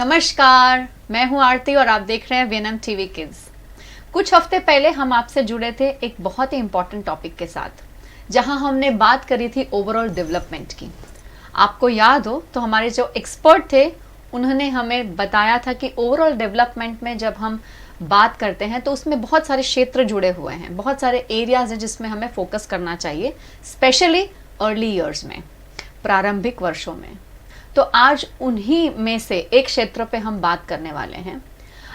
नमस्कार, मैं हूं आरती और आप देख रहे हैं वीएनएम टीवी किड्स। कुछ हफ्ते पहले हम आपसे जुड़े थे एक बहुत ही इंपॉर्टेंट टॉपिक के साथ, जहां हमने बात करी थी ओवरऑल डेवलपमेंट की। आपको याद हो तो हमारे जो एक्सपर्ट थे उन्होंने हमें बताया था कि ओवरऑल डेवलपमेंट में जब हम बात करते हैं तो उसमें बहुत सारे क्षेत्र जुड़े हुए हैं, बहुत सारे एरियाज हैं जिसमें हमें फोकस करना चाहिए, स्पेशली अर्ली ईयर्स में, प्रारंभिक वर्षों में। तो आज उन्हीं में से एक क्षेत्र पे हम बात करने वाले हैं।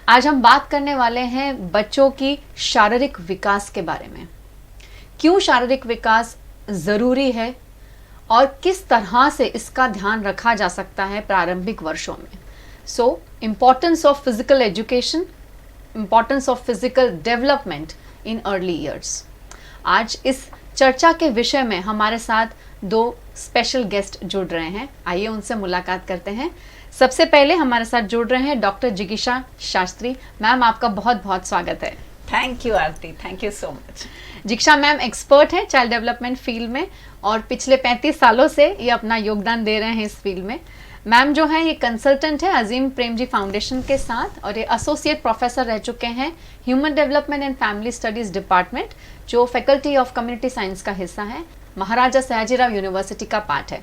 आज हम बात करने वाले हैं बच्चों की शारीरिक विकास के बारे में। क्यों शारीरिक विकास ज़रूरी है और किस तरह से इसका ध्यान रखा जा सकता है प्रारंभिक वर्षों में। So importance of physical education, importance of physical development in early years. आज इस चर्चा के विषय में हमारे साथ दो स्पेशल गेस्ट जुड़ रहे हैं। आइए उनसे मुलाकात करते हैं। सबसे पहले हमारे साथ जुड़ रहे हैं डॉक्टर जिगीषा शास्त्री। मैम, आपका बहुत बहुत स्वागत है। Thank you Aarti, thank you so much. जिगीषा मैम एक्सपर्ट हैं चाइल्ड डेवलपमेंट फील्ड में और पिछले 35 सालों से ये अपना योगदान दे रहे हैं इस फील्ड में। मैम जो है ये कंसल्टेंट है अजीम प्रेमजी फाउंडेशन के साथ और ये एसोसिएट प्रोफेसर रह चुके हैं human development and family studies department, जो फैकल्टी ऑफ कम्युनिटी साइंस का हिस्सा है, महाराजा सयाजीराव यूनिवर्सिटी का पार्ट है।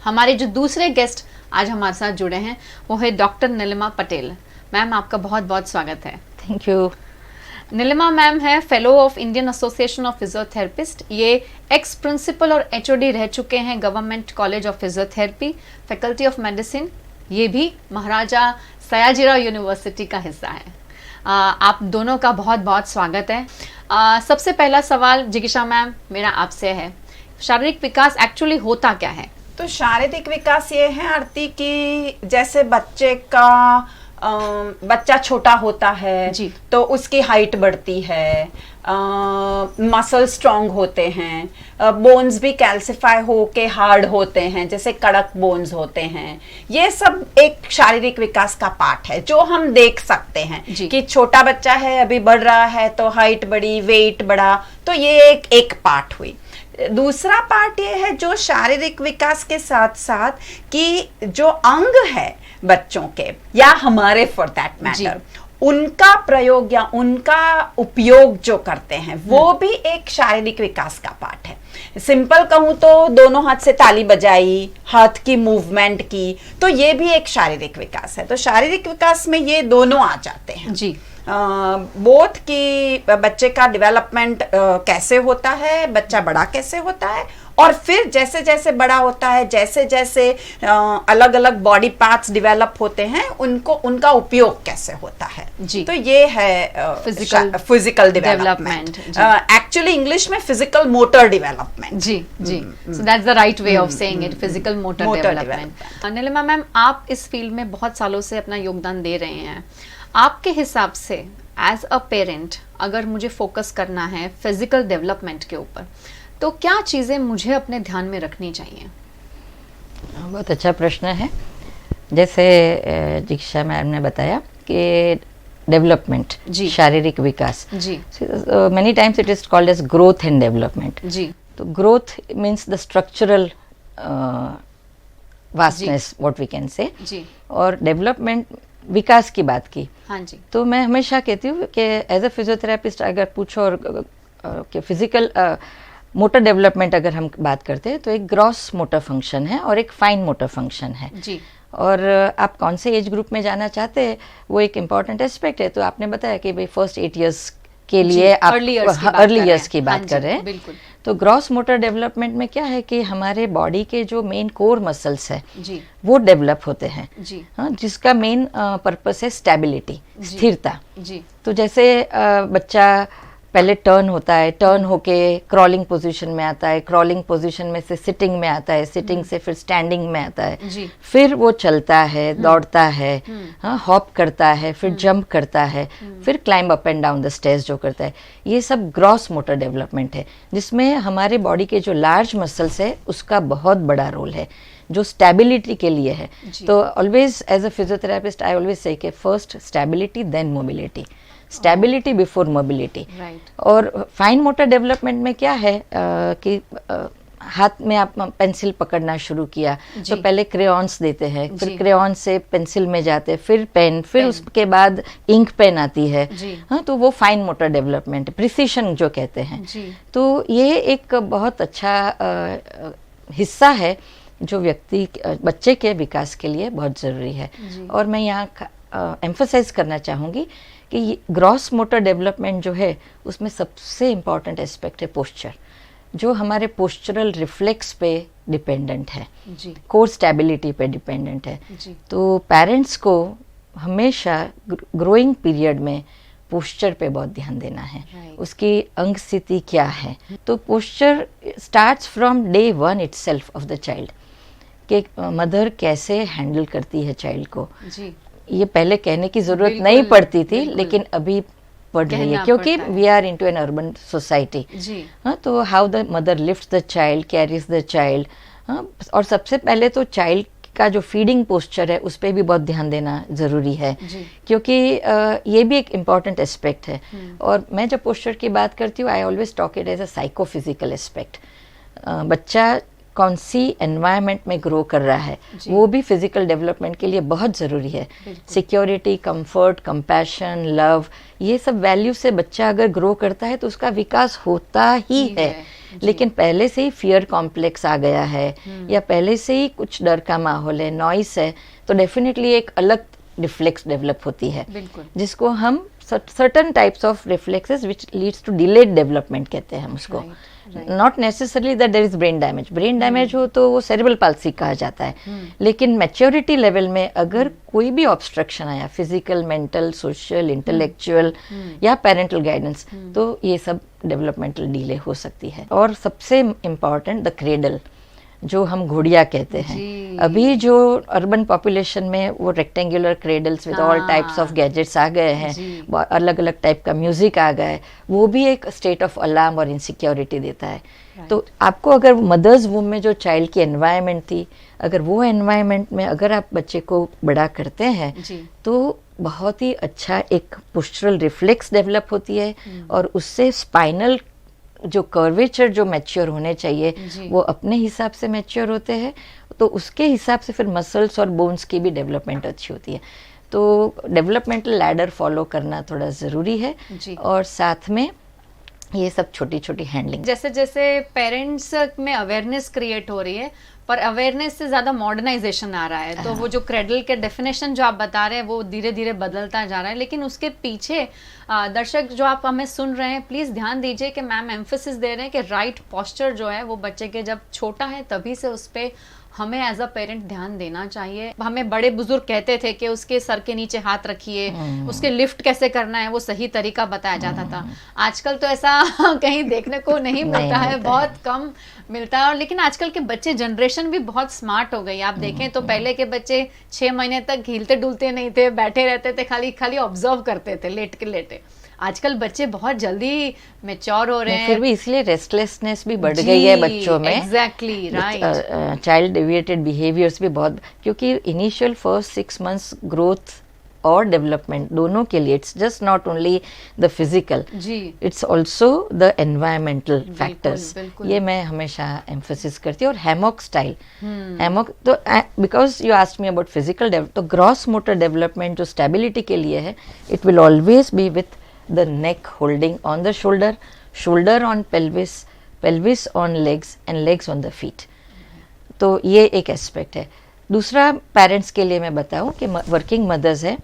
हमारे जो दूसरे गेस्ट आज हमारे साथ जुड़े हैं वो है डॉक्टर नीलिमा पटेल। मैम, आपका बहुत बहुत स्वागत है। Thank you. नीलिमा मैम है fellow of Indian association of physiotherapists. ये एक्स प्रिंसिपल और एचओडी रह चुके हैं government college of physiotherapy, faculty of medicine. ये भी महाराजा सयाजीराव यूनिवर्सिटी का हिस्सा है। आप दोनों का बहुत बहुत स्वागत है। सबसे पहला सवाल जिगीषा मैम मेरा आपसे है, शारीरिक विकास एक्चुअली होता क्या है? तो शारीरिक विकास ये है आरती कि जैसे बच्चा छोटा होता है जी। तो उसकी हाइट बढ़ती है, मसल स्ट्रांग होते हैं, बोन्स भी कैल्सिफाई होके हार्ड होते हैं, जैसे कड़क बोन्स होते हैं। ये सब एक शारीरिक विकास का पार्ट है जो हम देख सकते हैं कि छोटा बच्चा है, अभी बढ़ रहा है तो हाइट बढ़ी, वेट बढ़ा, तो ये एक पार्ट हुई। दूसरा पार्ट ये है जो शारीरिक विकास के साथ साथ कि जो अंग है बच्चों के या हमारे फॉर दैट मैटर, उनका प्रयोग या उनका उपयोग जो करते हैं वो भी एक शारीरिक विकास का पार्ट है। सिंपल कहूं तो दोनों हाथ से ताली बजाई, हाथ की मूवमेंट की, तो ये भी एक शारीरिक विकास है। तो शारीरिक विकास में ये दोनों आ जाते हैं जी। बोथ की बच्चे का डेवलपमेंट कैसे होता है, बच्चा बड़ा कैसे होता है, और फिर जैसे जैसे बड़ा होता है, जैसे जैसे अलग अलग बॉडी पार्ट्स डेवलप होते हैं, उनका उपयोग कैसे होता है जी। तो ये है फिजिकल डेवलपमेंट। एक्चुअली इंग्लिश में फिजिकल मोटर डेवलपमेंट। जी जी, so that's the right way of saying it, physical motor development. Neelima ma'am, आप इस फील्ड में बहुत सालों से अपना योगदान दे रहे हैं। आपके हिसाब से एज अ पेरेंट अगर मुझे फोकस करना है फिजिकल डेवलपमेंट के ऊपर, तो क्या चीज़ें मुझे अपने ध्यान में रखनी चाहिए? बहुत अच्छा प्रश्न है। जैसे जिगीषा मैम ने बताया कि डेवलपमेंट, शारीरिक विकास, जी, many times it is called as growth and development. जी, तो growth means the structural vastness, what we can say, जी, और डेवलपमेंट विकास की बात की। हाँ जी। तो मैं हमेशा कहती हूँ कि एज अ फिजियोथेरेपिस्ट अगर पूछो और कि फिजिकल मोटर डेवलपमेंट अगर हम बात करते हैं तो एक ग्रॉस मोटर फंक्शन है और एक फाइन मोटर फंक्शन है जी। और आप कौन से एज ग्रुप में जाना चाहते हैं वो एक इम्पॉर्टेंट एस्पेक्ट है। तो आपने बताया कि भाई फर्स्ट 8 इयर्स के लिए आप अर्ली ईयर्स की बात कर रहे हैं। बिल्कुल। तो ग्रॉस मोटर डेवलपमेंट में क्या है कि हमारे बॉडी के जो मेन कोर मसल्स है जी, वो डेवलप होते हैं जी। हाँ, जिसका मेन पर्पस है स्टेबिलिटी, स्थिरता जी। तो जैसे बच्चा पहले टर्न होता है, टर्न होके क्रॉलिंग पोजीशन में आता है, क्रॉलिंग पोजीशन में से सिटिंग में आता है, सिटिंग से फिर स्टैंडिंग में आता है, फिर वो चलता है, दौड़ता है, हाँ, हॉप करता है, फिर जंप करता है, फिर climb up and down the stairs जो करता है। ये सब ग्रॉस मोटर डेवलपमेंट है जिसमें हमारे बॉडी के जो लार्ज मसल्स है उसका बहुत बड़ा रोल है जो स्टेबिलिटी के लिए है। तो always as a physiotherapist I always say कि first stability then mobility, stability before mobility. और फाइन मोटर डेवलपमेंट में क्या है कि हाथ में आप पेंसिल पकड़ना शुरू किया तो पहले क्रेयॉन्स देते हैं, फिर क्रेयॉन से पेंसिल में जाते हैं, फिर पेन, फिर उसके बाद इंक पेन आती है। हाँ, तो वो फाइन मोटर डेवलपमेंट, प्रिसिशन जो कहते हैं। तो ये एक बहुत अच्छा हिस्सा है जो बच्चे के विकास के लिए बहुत ज़रूरी है। और मैं यहाँ एम्फसाइज करना चाहूँगी कि ग्रॉस मोटर डेवलपमेंट जो है उसमें सबसे इम्पॉर्टेंट एस्पेक्ट है पोस्चर, जो हमारे पोस्चरल रिफ्लेक्स पे डिपेंडेंट है, कोर स्टेबिलिटी पे डिपेंडेंट है। तो पेरेंट्स को हमेशा ग्रोइंग पीरियड में पोस्चर पे बहुत ध्यान देना है, उसकी अंग स्थिति क्या है। तो posture starts from day one itself of the child, कि मदर कैसे हैंडल करती है चाइल्ड को। ये पहले कहने की जरूरत नहीं पड़ती थी, लेकिन अभी पड़ रही है क्योंकि we are into an urban society. हाँ, तो how the mother lift the child, carries the child. हाँ, और सबसे पहले तो चाइल्ड का जो फीडिंग पोस्चर है उस पर भी बहुत ध्यान देना ज़रूरी है, क्योंकि ये भी एक इम्पॉर्टेंट एस्पेक्ट है। और मैं जब पोस्चर की बात करती हूँ, I always talk it as a psychophysical aspect. बच्चा कौन सी एनवायरनमेंट में ग्रो कर रहा है वो भी फिजिकल डेवलपमेंट के लिए बहुत ज़रूरी है। सिक्योरिटी, कंफर्ट, कंपैशन, लव, ये सब वैल्यू से बच्चा अगर ग्रो करता है तो उसका विकास होता ही है। लेकिन पहले से ही फियर कॉम्प्लेक्स आ गया है या पहले से ही कुछ डर का माहौल है, नॉइस है, तो डेफिनेटली एक अलग रिफ्लेक्स डेवलप होती है, जिसको हम certain types of reflexes which leads to delayed development कहते हैं हम उसको। Not necessarily that there is brain damage, brain damage हो तो वो सेरेब्रल पाल्सी कहा जाता है। लेकिन मैच्योरिटी लेवल में अगर कोई भी ऑब्स्ट्रक्शन आया, फिजिकल, मेंटल, सोशल, इंटेलेक्चुअल या पेरेंटल गाइडेंस, तो ये सब डेवलपमेंटल डिले हो सकती है। और सबसे इम्पॉर्टेंट द क्रेडल, जो हम घोड़िया कहते हैं। अभी जो अर्बन पॉपुलेशन में वो rectangular cradles with all types of gadgets आ गए हैं, अलग अलग टाइप का म्यूजिक आ गया है, वो भी एक स्टेट ऑफ अलार्म और इनसिक्योरिटी देता है। तो आपको अगर मदर्स वूम में जो चाइल्ड की एनवायरनमेंट थी, अगर वो एनवायरनमेंट में अगर आप बच्चे को बड़ा करते हैं तो बहुत ही अच्छा एक पोस्चरल रिफ्लेक्स डेवलप होती है, और उससे स्पाइनल जो कर्वेचर जो मैच्योर होने चाहिए वो अपने हिसाब से मैच्योर होते हैं। तो उसके हिसाब से फिर मसल्स और बोन्स की भी डेवलपमेंट अच्छी होती है। तो डेवलपमेंटल लैडर फॉलो करना थोड़ा ज़रूरी है, और साथ में ये सब छोटी छोटी हैंडलिंग। जैसे जैसे पेरेंट्स में अवेयरनेस क्रिएट हो रही है, पर अवेयरनेस से ज़्यादा मॉडर्नाइजेशन आ रहा है, तो वो जो क्रेडल के डेफिनेशन जो आप बता रहे हैं वो धीरे धीरे बदलता जा रहा है। लेकिन उसके पीछे दर्शक जो आप हमें सुन रहे हैं, प्लीज़ ध्यान दीजिए कि मैम एम्फेसिस दे रहे हैं कि राइट पोस्चर जो है वो बच्चे के जब छोटा है तभी से उस पर हमें एज अ पेरेंट ध्यान देना चाहिए। हमें बड़े बुजुर्ग कहते थे कि उसके सर के नीचे हाथ रखिए, उसके लिफ्ट कैसे करना है वो सही तरीका बताया जाता था। आजकल तो ऐसा कहीं देखने को नहीं मिलता है, बहुत कम मिलता है। और लेकिन आजकल के बच्चे जनरेशन भी बहुत स्मार्ट हो गई। आप देखें तो पहले के बच्चे 6 महीने तक हिलते डुलते नहीं थे, बैठे रहते थे, खाली खाली ऑब्जर्व करते थे लेट के लेटे। आजकल बच्चे बहुत जल्दी मैच्योर हो रहे हैं, फिर भी इसलिए रेस्टलेसनेस भी बढ़ गई है बच्चों में। Exactly right. Child deviated behaviours भी बहुत, क्योंकि इनिशियल फर्स्ट 6 months ग्रोथ और डेवलपमेंट दोनों के लिए it's just not only the physical, it's also the environmental factors. ये मैं हमेशा एम्फोसिस करती हूँ। और हैमॉक स्टाइल, हैमॉक तो because you asked me about physical develop, तो ग्रॉस मोटर डेवलपमेंट जो स्टेबिलिटी के लिए है, it will always be with the neck holding on the shoulder, shoulder on pelvis, pelvis on legs and legs on the feet. तो ये एक aspect है। दूसरा पेरेंट्स के लिए मैं बताऊं कि वर्किंग मदर्स है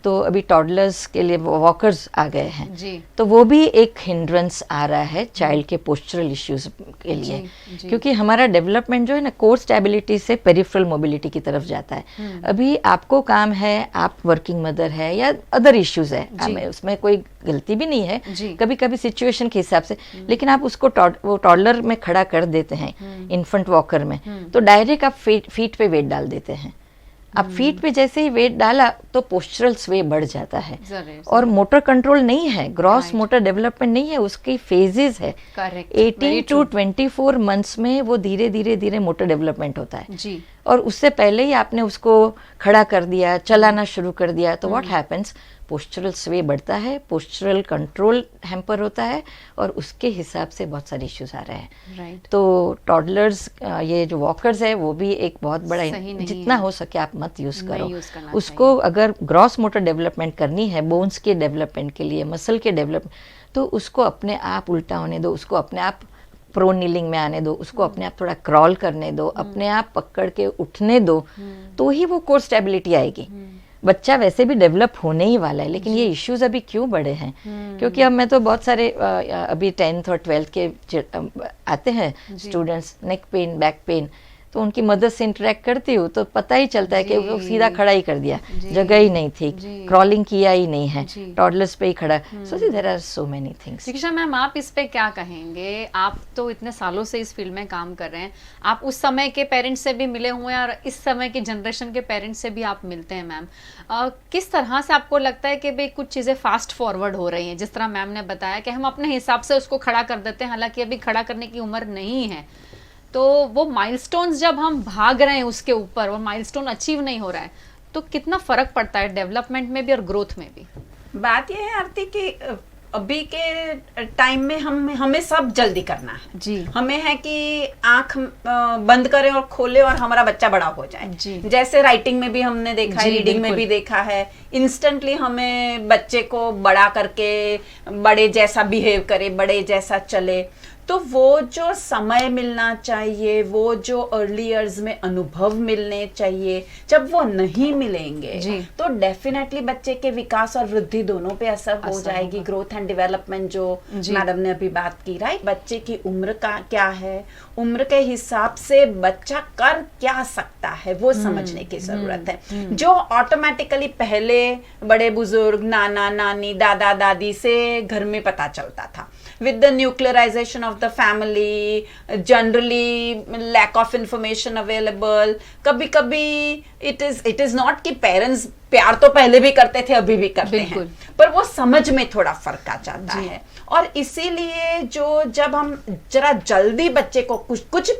तो अभी टॉडलर्स के लिए वॉकर्स आ गए हैं जी। तो वो भी एक हिंड्रेंस आ रहा है चाइल्ड के पोस्चरल इश्यूज के लिए जी। क्योंकि हमारा डेवलपमेंट जो है ना कोर स्टेबिलिटी से पेरिफेरल मोबिलिटी की तरफ जाता है। अभी आपको काम है, आप वर्किंग मदर है या अदर इश्यूज है, उसमें कोई गलती भी नहीं है, कभी कभी सिचुएशन के हिसाब से, लेकिन आप उसको वो टॉडलर में खड़ा कर देते हैं इन्फेंट वॉकर में, तो डायरेक्ट आप फीट पे वेट डाल देते हैं। अब फीट पे जैसे ही वेट डाला तो पोस्चरल स्वे बढ़ जाता है और मोटर कंट्रोल नहीं है, ग्रॉस मोटर डेवलपमेंट नहीं है, उसकी फेजेस है। 18 to 24 months में वो धीरे धीरे धीरे मोटर डेवलपमेंट होता है जी। और उससे पहले ही आपने उसको खड़ा कर दिया, चलाना शुरू कर दिया, तो व्हाट हैपेंस, पोस्चरल स्वे बढ़ता है, पोस्चरल कंट्रोल हैम्पर होता है और उसके हिसाब से बहुत सारे इश्यूज आ रहे हैं। राइट। तो टॉडलर्स, ये जो वॉकर्स है वो भी एक बहुत बड़ा, जितना हो सके आप मत यूज करो उसको। अगर ग्रॉस मोटर डेवलपमेंट करनी है, बोन्स के डेवलपमेंट के लिए, मसल के डेवलपमेंट, तो उसको अपने आप उल्टा होने दो, उसको अपने आप प्रो नीलिंग में आने दो, उसको अपने आप थोड़ा क्रॉल करने दो, अपने आप पकड़ के उठने दो, तो ही वो कोर स्टेबिलिटी आएगी। बच्चा वैसे भी डेवलप होने ही वाला है, लेकिन ये इश्यूज अभी क्यों बढ़े हैं? क्योंकि अब मैं तो बहुत सारे अभी 10th और 12th के आते हैं students, neck pain, back pain, तो उनकी मदद से इंटरेक्ट करती हूँ तो पता ही चलता है कि वो सीधा खड़ा ही कर दिया, जगह ही नहीं थी, क्रॉलिंग किया ही नहीं है, टॉडलर्स पे ही खड़ा। So there are so many things. Diksha ma'am, आप इस पे क्या कहेंगे? आप तो इतने सालों से इस फील्ड में काम कर रहे हैं, आप उस समय के पेरेंट्स से भी मिले हुए हैं और इस समय के जनरेशन के पेरेंट्स से भी आप मिलते हैं मैम। किस तरह से आपको लगता है कि भाई कुछ चीज़ें फास्ट फॉरवर्ड हो रही हैं? जिस तरह मैम ने बताया कि हम अपने हिसाब से उसको खड़ा कर देते हैं, हालांकि अभी खड़ा करने की उम्र नहीं है, तो वो माइलस्टोन्स जब हम भाग रहे हैं उसके ऊपर, वो माइलस्टोन अचीव नहीं हो रहा है, तो कितना फर्क पड़ता है डेवलपमेंट में भी और ग्रोथ में भी? बात यह है आरती कि अभी के टाइम में हमें सब जल्दी करना है जी। हमें है कि आंख बंद करें और खोले और हमारा बच्चा बड़ा हो जाए जी। जैसे राइटिंग में भी हमने देखा है, रीडिंग में भी देखा है, इंस्टेंटली हमें बच्चे को बड़ा करके बड़े जैसा बिहेव करे, बड़े जैसा चले। तो वो जो समय मिलना चाहिए, वो जो अर्ली ईयर्स में अनुभव मिलने चाहिए, जब वो नहीं मिलेंगे तो डेफिनेटली बच्चे के विकास और वृद्धि दोनों पे असर हो जाएगी। ग्रोथ एंड डेवलपमेंट जो मैडम ने अभी बात की, राइट, बच्चे की उम्र का क्या है, उम्र के हिसाब से बच्चा कर क्या सकता है वो समझने की जरूरत है। जो ऑटोमेटिकली पहले बड़े बुजुर्ग, नाना नानी, दादा दादी से घर में पता चलता था, with the nuclearization of the family, generally lack of information available, कभी कभी it is not कि parents प्यार तो पहले भी करते थे, अभी भी करते हैं, पर वो समझ में थोड़ा फर्क आ जाता है। और इसीलिए जब हम जरा जल्दी बच्चे को कुछ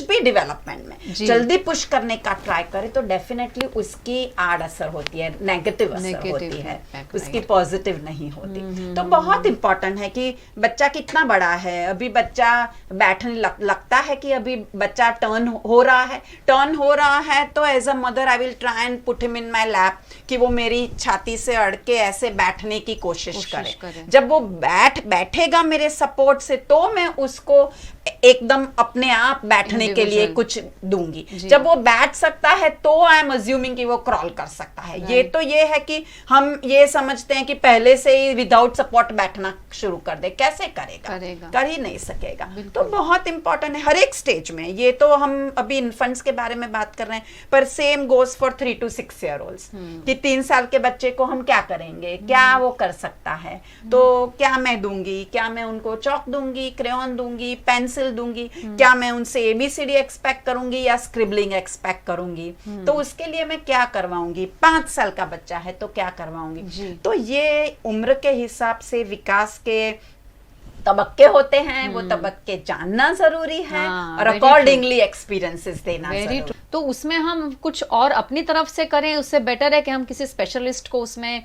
भी डेवलपमेंट में जल्दी पुश करने का ट्राई करें तो डेफिनेटली उसकी आड़ असर होती है, नेगेटिव असर होती है, उसकी पॉजिटिव नहीं होती। तो बहुत इंपॉर्टेंट है कि बच्चा कितना बड़ा है। अभी बच्चा बैठने लगता है कि अभी बच्चा टर्न हो रहा है तो as a mother I will try and put him in my lap, कि वो मेरी छाती से अड़ के ऐसे बैठने की कोशिश करे। जब वो बैठेगा मेरे सपोर्ट से तो मैं उसको एकदम अपने आप बैठने के लिए कुछ दूंगी। जब वो बैठ सकता है तो आई एम अज्यूमिंग कि वो क्रॉल कर सकता है। ये है कि हम ये समझते हैं कि पहले से ही विदाउट सपोर्ट बैठना शुरू कर दे, कैसे करेगा? कर ही नहीं सकेगा। तो बहुत इंपॉर्टेंट है हर एक स्टेज में। ये तो हम अभी इन्फेंट्स के बारे में बात कर रहे हैं, पर same goes for 3 to 6 year olds कि 3 साल के बच्चे को हम क्या करेंगे, क्या वो कर सकता है, तो क्या मैं दूंगी, क्या मैं उनको चौक दूंगी, क्रेयॉन दूंगी, पेंसिल दूंगी, क्या मैं उनसे ABCD एक्सपेक्ट करूंगी या स्क्रिबलिंग एक्सपेक्ट करूंगी, तो उसके लिए मैं क्या करवाऊंगी। 5 साल का बच्चा है तो क्या करवाऊंगी। तो ये उम्र के हिसाब से विकास के तबक्के होते हैं, वो तबक्के जानना जरूरी है और अकॉर्डिंगली एक्सपीरियंसेस देना जरूरी। तो उसमें हम कुछ और अपनी तरफ से करें, उससे बेटर है कि हम किसी स्पेशलिस्ट को उसमें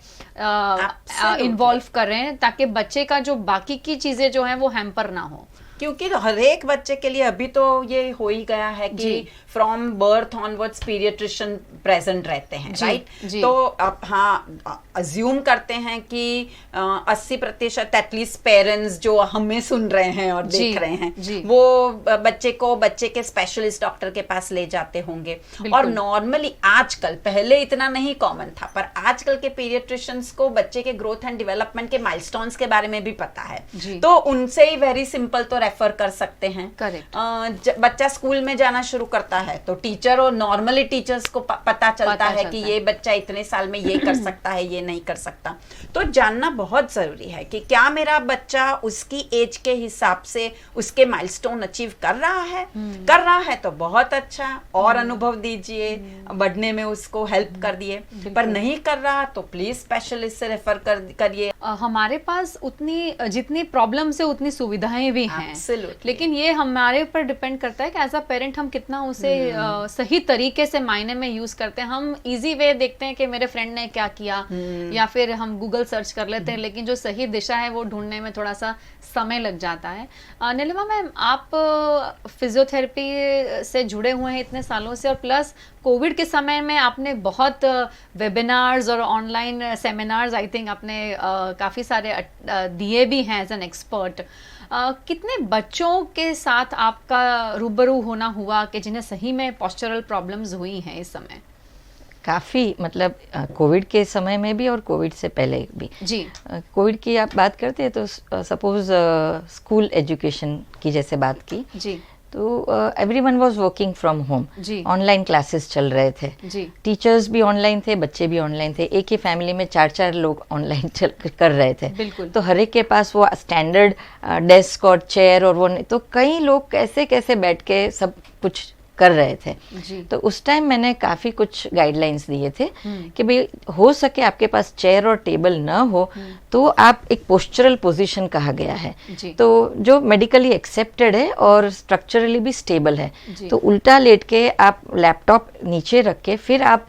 इन्वॉल्व करें ताकि बच्चे का जो बाकी की चीजें जो हैं वो हैम्पर ना हो। क्योंकि हर एक बच्चे के लिए अभी तो ये हो ही गया है कि from birth onwards paediatrician present रहते हैं, राइट। तो अब हाँ अज्यूम करते हैं कि 80% एटलीस्ट पेरेंट्स जो हमें सुन रहे हैं और देख रहे हैं वो बच्चे के स्पेशलिस्ट डॉक्टर के पास ले जाते होंगे। और नॉर्मली आजकल, पहले इतना नहीं कॉमन था, पर आजकल के पीडियाट्रिशियंस को बच्चे के ग्रोथ एंड डेवलपमेंट के माइलस्टोन्स के बारे में भी पता है, तो उनसे ही वेरी सिंपल तो रेफर कर सकते हैं। बच्चा स्कूल में जाना शुरू करता है तो टीचर और नॉर्मली टीचर्स को पता चलता है कि ये बच्चा इतने साल में ये कर सकता है, ये नहीं कर सकता। तो जानना बहुत जरूरी है कि क्या मेरा बच्चा उसकी एज के हिसाब से उसके माइलस्टोन अचीव कर रहा है तो बहुत अच्छा, और अनुभव दीजिए, बढ़ने में उसको हेल्प कर दिए। पर नहीं कर रहा तो प्लीज स्पेशलिस्ट से रेफर करिए। हमारे पास उतनी जितनी प्रॉब्लम्स है उतनी सुविधाएं भी हैं, Absolutely. लेकिन ये हमारे ऊपर डिपेंड करता है कि एज अ पेरेंट हम कितना उसे सही तरीके से मायने में यूज करते हैं। हम इजी वे देखते हैं कि मेरे फ्रेंड ने क्या किया, या फिर हम गूगल सर्च कर लेते हैं, लेकिन जो सही दिशा है वो ढूंढने में थोड़ा सा समय लग जाता है। नीलिमा मैम, आप फिजियोथेरेपी से जुड़े हुए हैं इतने सालों से, और प्लस कोविड के समय में आपने बहुत वेबिनार्स और ऑनलाइन सेमिनार्स आई थिंक आपने काफ़ी सारे दिए भी हैं एज एन एक्सपर्ट। कितने बच्चों के साथ आपका रूबरू होना हुआ कि जिन्हें सही में पोस्चरल प्रॉब्लम्स हुई हैं इस समय? काफ़ी, मतलब कोविड के समय में भी और कोविड से पहले भी जी। कोविड की आप बात करते हैं तो सपोज स्कूल एजुकेशन की जैसे बात की जी, तो everyone was working from home, जी, ऑनलाइन क्लासेस चल रहे थे जी, टीचर्स भी ऑनलाइन थे, बच्चे भी ऑनलाइन थे, एक ही फैमिली में 4-4 लोग ऑनलाइन कर रहे थे। बिल्कुल। तो हर एक के पास वो स्टैंडर्ड डेस्क और चेयर और वो नहीं, तो कई लोग कैसे कैसे बैठ के सब कुछ कर रहे थे। जी। तो उस टाइम मैंने काफ़ी कुछ गाइडलाइंस दिए थे कि भाई हो सके आपके पास चेयर और टेबल ना हो तो आप एक पोस्चरल पोजीशन कहा गया है, तो जो मेडिकली एक्सेप्टेड है और स्ट्रक्चरली भी स्टेबल है। तो उल्टा लेट के आप लैपटॉप नीचे रख के फिर आप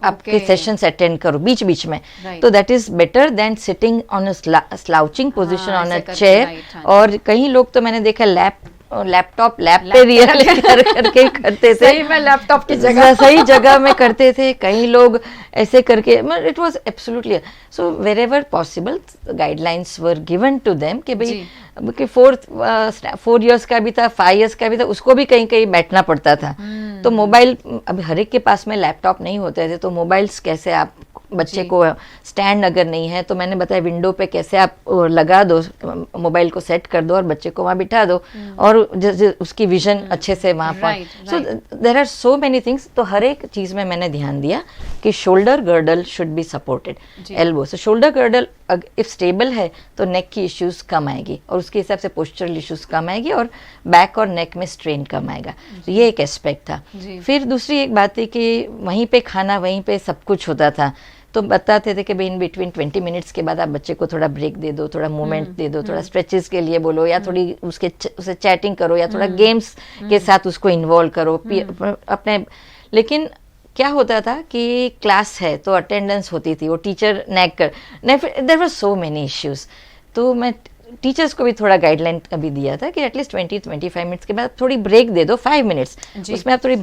आपके सेशंस अटेंड करो बीच बीच में, तो that is better than sitting on a slouching position on a chair. और कई लोग तो मैंने देखा लैपटॉप लैप पे रियल करके करते थे, सही में लैपटॉप की जगह सही जगह में करते थे। कई लोग ऐसे करके, it was absolutely so wherever possible guidelines were given to them कि भाई कि 4 इयर्स का भी था, 5 इयर्स का भी था, उसको भी कहीं कहीं बैठना पड़ता था। तो मोबाइल, अभी हर एक के पास में लैपटॉप नहीं होते थे, तो मोबाइल्स कैसे आप बच्चे को, स्टैंड अगर नहीं है तो मैंने बताया विंडो पे कैसे आप लगा दो, मोबाइल को सेट कर दो और बच्चे को वहाँ बिठा दो और उसकी विजन अच्छे से वहाँ पर। So there are so many things. तो हर एक चीज़ में मैंने ध्यान दिया कि shoulder girdle should be supported, elbow से शोल्डर गर्डल इफ स्टेबल है तो नेक की इश्यूज कम आएगी और उसके हिसाब से पोस्चरल इश्यूज कम आएगी और बैक और नेक में स्ट्रेन कम आएगा। तो ये एक एस्पेक्ट था। फिर दूसरी एक बात थी कि वहीं पे खाना, वहीं पे सब कुछ होता था, तो बताते थे कि भाई इन बिटवीन 20 मिनट्स के बाद आप बच्चे को थोड़ा ब्रेक दे दो, थोड़ा मूवमेंट दे दो, थोड़ा स्ट्रेचेस के लिए बोलो, या थोड़ी उसे चैटिंग करो, या थोड़ा गेम्स के साथ उसको इन्वॉल्व करो अपने। लेकिन क्या होता था कि क्लास है तो अटेंडेंस होती थी, वो teacher there were so many issues. तो मैं टीचर्स को भी थोड़ा गाइडलाइन अभी दिया था कि एटलीस्ट 20-25 मिनट्स के बाद थोड़ी ब्रेक दे दो, 5 मिनट्स, उसमें आप थोड़ी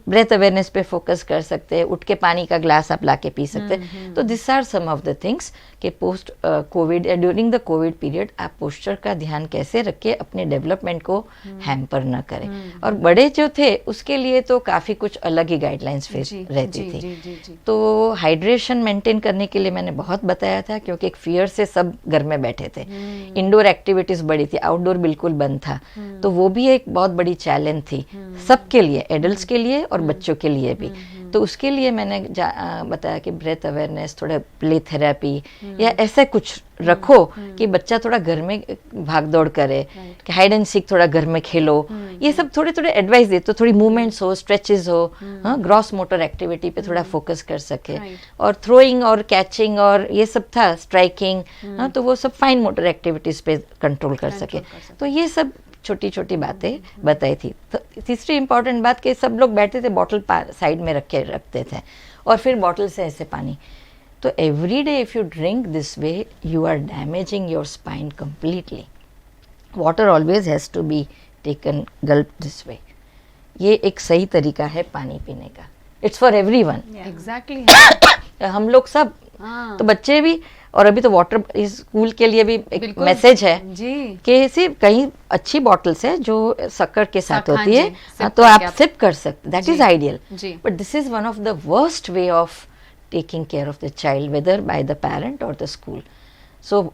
ब्रेथ अवेयरनेस पे फोकस कर सकते हैं, उठ के पानी का ग्लास आप ला के पी सकते हैं। तो this are some of the things कि पोस्ट कोविड या ड्यूरिंग द कोविड पीरियड आप पोस्चर का ध्यान कैसे रखे, अपने डेवलपमेंट को हैम्पर ना करें। और बड़े जो थे उसके लिए तो काफ़ी कुछ अलग ही गाइडलाइंस फिर रहती थी। तो हाइड्रेशन मेंटेन करने के लिए मैंने बहुत बताया था, क्योंकि एक फियर से सब घर में बैठे थे, इंडोर एक्टिविटीज बड़ी थी, आउटडोर बिल्कुल बंद था। तो वो भी एक बहुत बड़ी चैलेंज थी सबके लिए, एडल्ट्स के लिए और बच्चों के लिए भी। तो उसके लिए मैंने बताया कि ब्रेथ अवेयरनेस, थोड़ा प्ले थेरेपी या ऐसा कुछ रखो कि बच्चा थोड़ा घर में भाग दौड़ करे, कि हाइड एंड सीक थोड़ा घर में खेलो, ये सब थोड़े थोड़े एडवाइस दे, तो थोड़ी मूवमेंट्स हो, स्ट्रेचेस हो, ग्रॉस मोटर एक्टिविटी पे थोड़ा फोकस कर सके। और थ्रोइंग और कैचिंग और ये सब था, स्ट्राइकिंग, तो वो सब फाइन मोटर एक्टिविटीज पे कंट्रोल कर सके। तो ये सब छोटी छोटी बातें बताई थी। तो तीसरी इंपॉर्टेंट बात कि सब लोग बैठते थे, बॉटल साइड में रखते थे और फिर बॉटल से ऐसे पानी। तो every day if you drink this way you are damaging your spine completely. Water always has to be taken gulp this way. ये एक सही तरीका है पानी पीने का। It's for everyone. एग्जैक्टली। हम लोग सब, तो बच्चे भी, और अभी तो वाटर स्कूल के लिए भी एक मैसेज है कि सिर्फ कहीं अच्छी बॉटल्स है जो शक्कर के साथ होती है, तो आप सिप कर सकते, that is ideal. But this is one of the worst way of taking care of the child, whether by the parent और the school. So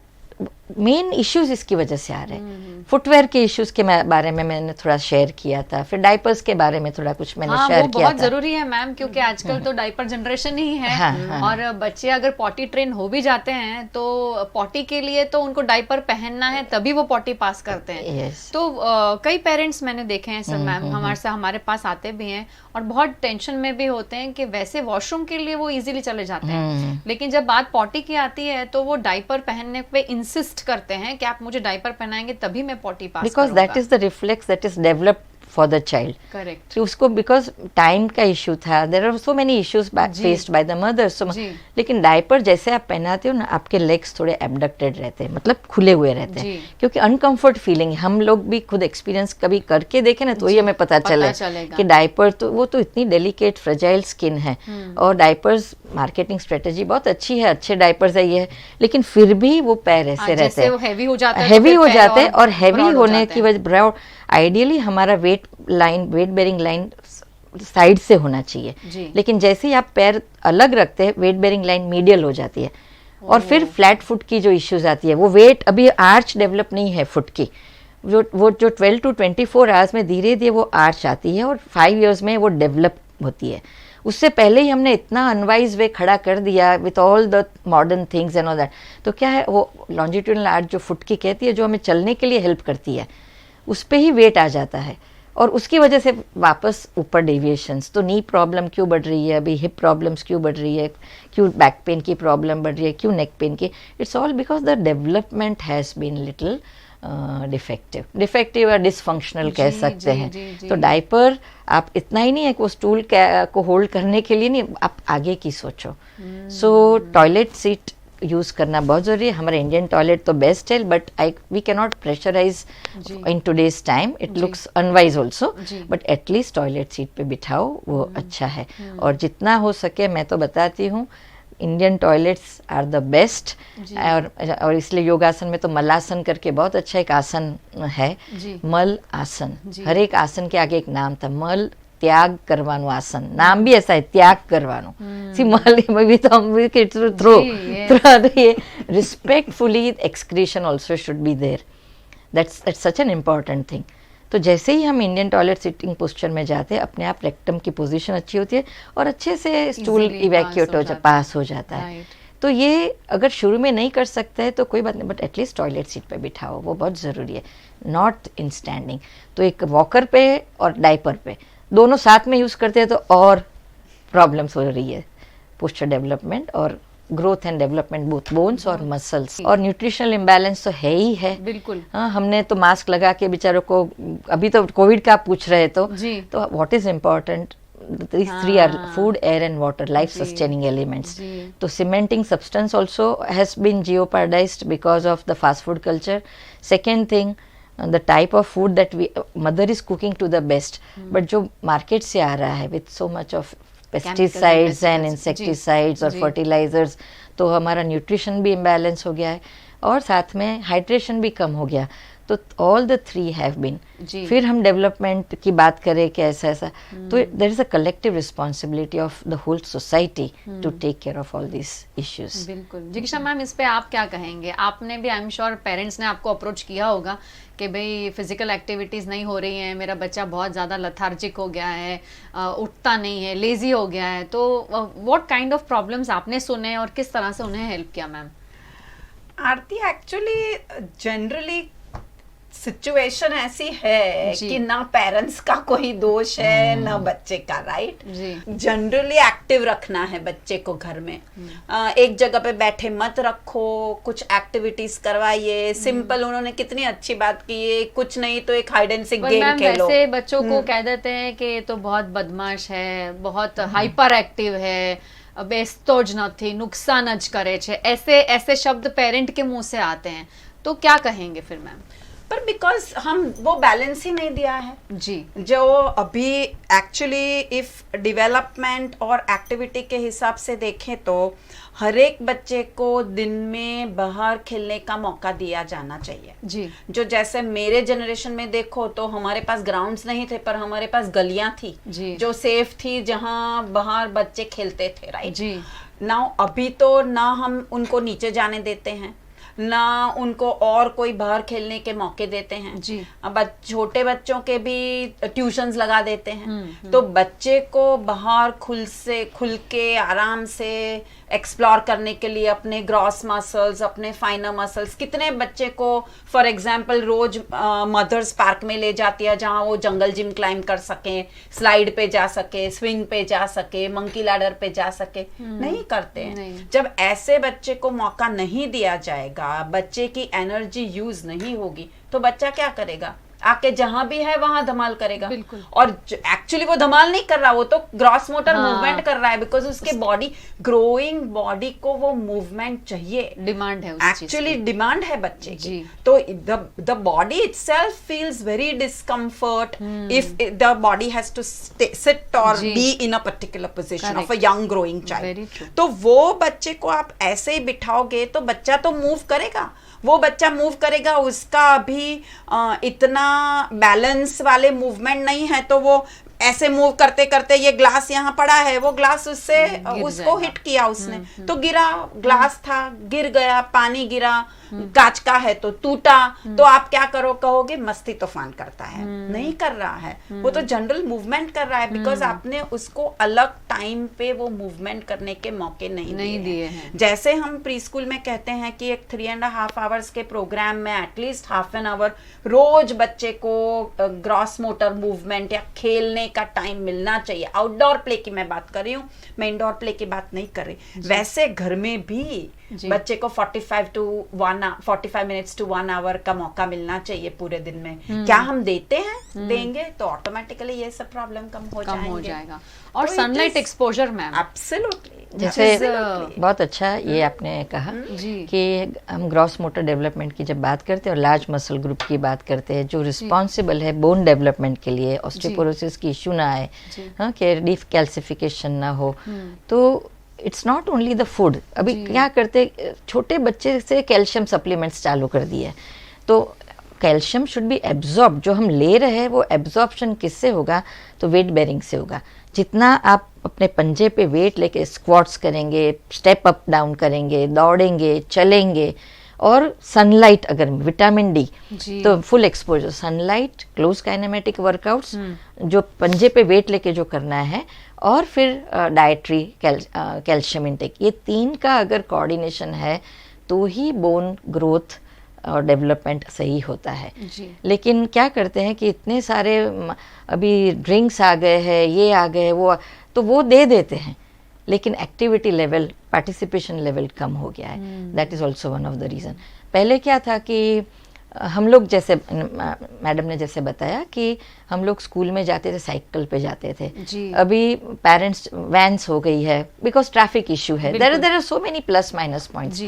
main issues इसकी वजह से आ रहे हैं। फुटवेयर के इश्यूज के बारे में मैंने थोड़ा शेयर किया था, फिर डायपर्स के बारे में थोड़ा कुछ मैंने शेयर किया था। बहुत जरूरी है मैम, क्योंकि आजकल तो डायपर जनरेशन ही है। और बच्चे अगर पॉटी ट्रेन हो भी जाते हैं तो पॉटी के लिए तो उनको डायपर पहनना है, तभी वो पॉटी पास करते हैं। तो कई पेरेंट्स मैंने देखे हैं सर मैम, हमारे पास आते भी हैं और बहुत टेंशन में भी होते हैं कि वैसे वॉशरूम के लिए वो इजीली चले जाते हैं, लेकिन जब बात पॉटी की आती है तो वो डायपर पहनने पे इंसिस्ट करते हैं कि आप मुझे डायपर पहनाएंगे तभी मैं potty pass because that is the reflex that is developed for the child. Correct. उसको बिकॉज टाइम का इशू था, there are so many issues faced by the mother. लेकिन डायपर जैसे आप पहनाते हो ना, आपके लेग्स थोड़े एबडक्टेड रहते हैं, मतलब खुले हुए रहते हैं, क्योंकि अनकंफर्ट फीलिंग. हम लोग भी खुद एक्सपीरियंस कभी करके देखे ना, तो ये हमें पता चलेगा कि डायपर तो वो तो इतनी डेलिकेट फ्रेजाइल स्किन है. और डायपर्स मार्केटिंग स्ट्रेटेजी बहुत अच्छी है, अच्छे डायपर्स है ये, लेकिन फिर भी वो पैर ऐसे रहते हैं, हैवी हो जाते हैं. और हैवी होने की वजह आइडियली हमारा वेट बेरिंग लाइन साइड से होना चाहिए, लेकिन जैसे ही आप पैर अलग रखते हैं, वेट बेरिंग लाइन मीडियल हो जाती है. और फिर फ्लैट फुट की जो इश्यूज आती है, वो वेट अभी आर्च डेवलप नहीं है फुट की, जो 12 to 24 आवर्स में धीरे धीरे वो आर्च आती है और 5 इयर्स में वो डेवलप होती है. उससे पहले ही हमने इतना अनवाइज वे खड़ा कर दिया with all the modern things and all that. तो क्या है, वो लॉन्जिट्यूडनल आर्च जो फुट की कहती है, जो हमें चलने के लिए हेल्प करती है, उस पे ही वेट आ जाता है. और उसकी वजह से वापस ऊपर डेविएशंस. तो नी प्रॉब्लम क्यों बढ़ रही है अभी, हिप प्रॉब्लम्स क्यों बढ़ रही है, क्यों बैक पेन की प्रॉब्लम बढ़ रही है, क्यों नेक पेन की. It's all because the development has been little defective या डिसफंक्शनल कह सकते हैं. तो डायपर आप इतना ही नहीं है कि वो स्टूल को होल्ड करने के लिए नहीं, आप आगे की सोचो. सो टॉयलेट सीट यूज करना बहुत जरूरी है. हमारे इंडियन टॉयलेट तो बेस्ट है, but we can not pressurise in today's time. It looks unwise also, but at least toilet seat पे बिठाओ, वो अच्छा है. और जितना हो सके, मैं तो बताती हूँ, Indian toilets are the best. और इसलिए योगासन में तो मलासन करके बहुत अच्छा एक आसन है, मल आसन. हर एक आसन के आगे एक नाम था, मल त्याग करवानो आसन. नाम भी ऐसा है, त्याग करवानो. सी मल में तो हम थ्रो ये respectfully excretion also should be there. That's such an important thing. तो जैसे ही हम इंडियन टॉयलेट सिटिंग पोस्चर में जाते हैं, अपने आप रेक्टम की पोजीशन अच्छी होती है और अच्छे से स्टूल इवैक्यूएट पास हो जाता है. तो ये अगर शुरू में नहीं कर सकते हैं तो कोई बात नहीं, बट एटलीस्ट टॉयलेट सीट पे बिठाओ, वो बहुत ज़रूरी है. Not in standing. तो एक वॉकर पे और डायपर पे दोनों साथ में यूज़ करते हैं तो और प्रॉब्लम्स हो रही है, पोस्चर डेवलपमेंट और growth and development, both bones और मसल्स. और न्यूट्रिशनल इम्बैलेंस तो है ही है. बिल्कुल. हाँ, हमने तो मास्क लगा के बेचारों को, अभी तो कोविड का आप पूछ रहे तो what is important, these three are food, air and water, life sustaining elements. तो cementing substance also has been jeopardized because of the fast food culture. Second thing, the type of food that mother is cooking to the best, but जो market से आ रहा है with so much of pesticides and insecticides और fertilizers, तो हमारा nutrition भी imbalance हो गया है और साथ में हाइड्रेशन भी कम हो गया. तो all the three have been. फिर हम डेवलपमेंट की बात करें कि ऐसा ऐसा, तो there is a collective responsibility of the whole society to take care of all this issues. बिल्कुल. जिज्ञासा मैम, इस पे आप क्या कहेंगे? आपने भी, आई एम श्योर पेरेंट्स ने आपको अप्रोच किया होगा कि भाई फिजिकल एक्टिविटीज़ नहीं हो रही हैं, मेरा बच्चा बहुत ज़्यादा लथार्जिक हो गया है, उठता नहीं है, लेजी हो गया है. तो व्हाट काइंड ऑफ प्रॉब्लम्स आपने सुने और किस तरह से उन्हें हेल्प किया मैम? आरती, एक्चुअली जनरली सिचुएशन ऐसी है कि ना पेरेंट्स का कोई दोष है ना बच्चे का, राइट. जनरली एक्टिव रखना है बच्चे को घर में. एक जगह पे बैठे मत रखो, कुछ एक्टिविटीज करवाइए. सिंपल, उन्होंने कितनी अच्छी बात की है, कुछ नहीं तो एक हाइड एंड सीक गेम खेलो. वैसे बच्चों को कह देते हैं कि तो बहुत बदमाश है, बहुत हाइपर एक्टिव है, बेस्तोज નથી, नुकसान ज करे छे, ऐसे शब्द पेरेंट के मुंह से आते हैं. तो क्या कहेंगे फिर मैम? पर बिकॉज हम वो बैलेंस ही नहीं दिया है जी. जो अभी एक्चुअली इफ डेवलपमेंट और एक्टिविटी के हिसाब से देखें तो हर एक बच्चे को दिन में बाहर खेलने का मौका दिया जाना चाहिए जी. जो जैसे मेरे जनरेशन में देखो तो हमारे पास ग्राउंड्स नहीं थे, पर हमारे पास गलियां थी जी. जो सेफ थी, जहां बाहर बच्चे खेलते थे, राइट जी. नाउ अभी तो ना हम उनको नीचे जाने देते हैं, ना उनको और कोई बाहर खेलने के मौके देते हैं जी. अब छोटे बच्चों के भी ट्यूशंस लगा देते हैं. तो बच्चे को बाहर खुल के आराम से एक्सप्लोर करने के लिए अपने ग्रॉस मसल्स, अपने फाइनर मसल्स। कितने बच्चे को फॉर एग्जांपल रोज मदर्स पार्क में ले जाती है जहां वो जंगल जिम क्लाइंब कर सके, स्लाइड पे जा सके, स्विंग पे जा सके, मंकी लैडर पे जा सके, नहीं करते हैं। जब ऐसे बच्चे को मौका नहीं दिया जाएगा, बच्चे की एनर्जी यूज नहीं होगी, तो बच्चा क्या करेगा? आके जहां भी है वहां धमाल करेगा। और एक्चुअली वो धमाल नहीं कर रहा, वो तो ग्रॉस मोटर मूवमेंट कर रहा है, बिकॉज उसके बॉडी, ग्रोइंग बॉडी को वो मूवमेंट चाहिए, डिमांड है, एक्चुअली डिमांड है बच्चे की। तो the body itself feels very discomfort if the body has to sit और be in a particular position of a young growing child. तो वो बच्चे को आप ऐसे ही बिठाओगे तो बच्चा तो मूव करेगा, वो बच्चा मूव करेगा, उसका अभी इतना बैलेंस वाले मूवमेंट नहीं है, तो वो ऐसे मूव करते करते, ये ग्लास यहाँ पड़ा है, वो ग्लास उससे उसको हिट किया उसने, तो गिरा, ग्लास था गिर गया, पानी गिरा, कांच का है तो टूटा, तो आप क्या करो? कहोगे मस्ती तूफान करता है। नहीं कर रहा है, वो तो जनरल मूवमेंट कर रहा है, बिकॉज आपने उसको अलग टाइम पे वो मूवमेंट करने के मौके नहीं दिए हैं। जैसे हम प्री स्कूल में कहते हैं कि एक 3.5 आवर्स के प्रोग्राम में एटलीस्ट हाफ एन आवर रोज बच्चे को ग्रॉस मोटर मूवमेंट या खेलने का टाइम मिलना चाहिए। आउटडोर प्ले की मैं बात कर रही हूँ, मैं इंडोर प्ले की बात नहीं कर रही। वैसे घर में भी बच्चे को 45 मिनट्स टू 1 आवर का मौका मिलना चाहिए पूरे दिन में। क्या हम देते हैं? देंगे तो ऑटोमेटिकली ये सब प्रॉब्लम कम हो जाएगा। और सनलाइट एक्सपोजर मैम, एब्सोल्युटली, जैसे बहुत अच्छा ये आपने कहा कि हम ग्रॉस मोटर डेवलपमेंट की जब बात करते हैं और लार्ज मसल ग्रुप की बात करते हैं, जो रिस्पॉन्सिबल है बोन डेवलपमेंट के लिए, ऑस्टियोपोरोसिस की इशू ना आए, कि डीप कैल्सिफिकेशन ना हो, तो it's not only the food. अभी क्या करते, छोटे बच्चे से कैल्शियम सप्लीमेंट्स चालू कर दिए, तो कैल्शियम शुड बी एब्जॉर्ब, जो हम ले रहे हैं वो एब्जॉर्प्शन किससे होगा? तो वेट बेरिंग से होगा। जितना आप अपने पंजे पे वेट लेके स्क्वाट्स करेंगे, स्टेप अप डाउन करेंगे, दौड़ेंगे, चलेंगे, और सनलाइट, अगर विटामिन डी, तो full exposure sunlight, close kinematic workouts, जो पंजे पे वेट लेके जो करना है, और फिर डाइटरी कैल्शियम इंटेक, ये 3 का अगर कोऑर्डिनेशन है तो ही बोन ग्रोथ और डेवलपमेंट सही होता है। लेकिन क्या करते हैं कि इतने सारे अभी ड्रिंक्स आ गए हैं, ये आ गए, वो दे देते हैं, लेकिन एक्टिविटी लेवल, पार्टिसिपेशन लेवल कम हो गया है। That is also one of the reason. पहले क्या था कि हम लोग, जैसे मैडम ने जैसे बताया कि हम लोग स्कूल में जाते थे, साइकिल पे जाते थे। अभी पेरेंट्स वैन्स हो गई है, बिकॉज ट्रैफिक इशू है। There are so many plus minus points.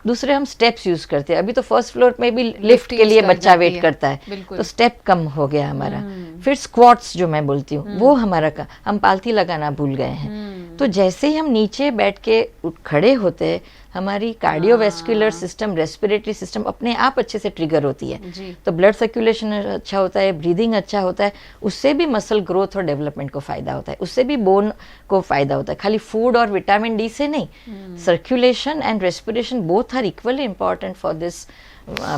दूसरे हम स्टेप्स यूज करते हैं, अभी तो फर्स्ट फ्लोर में भी लिफ्ट के लिए बच्चा वेट करता है, तो स्टेप कम हो गया हमारा। फिर स्क्वाट्स जो मैं बोलती हूँ, वो हमारा हम पालथी लगाना भूल गए हैं। तो जैसे ही हम नीचे बैठ के खड़े होते हैं, हमारी कार्डियोवैस्कुलर सिस्टम, रेस्पिरेटरी सिस्टम अपने आप अच्छे से ट्रिगर होती है, तो ब्लड सर्कुलेशन अच्छा होता है, ब्रीदिंग अच्छा होता है, उससे भी मसल ग्रोथ और डेवलपमेंट को फायदा होता है, उससे भी बोन को फायदा होता है। खाली फूड और विटामिन डी से नहीं, circulation and respiration both are equally important for this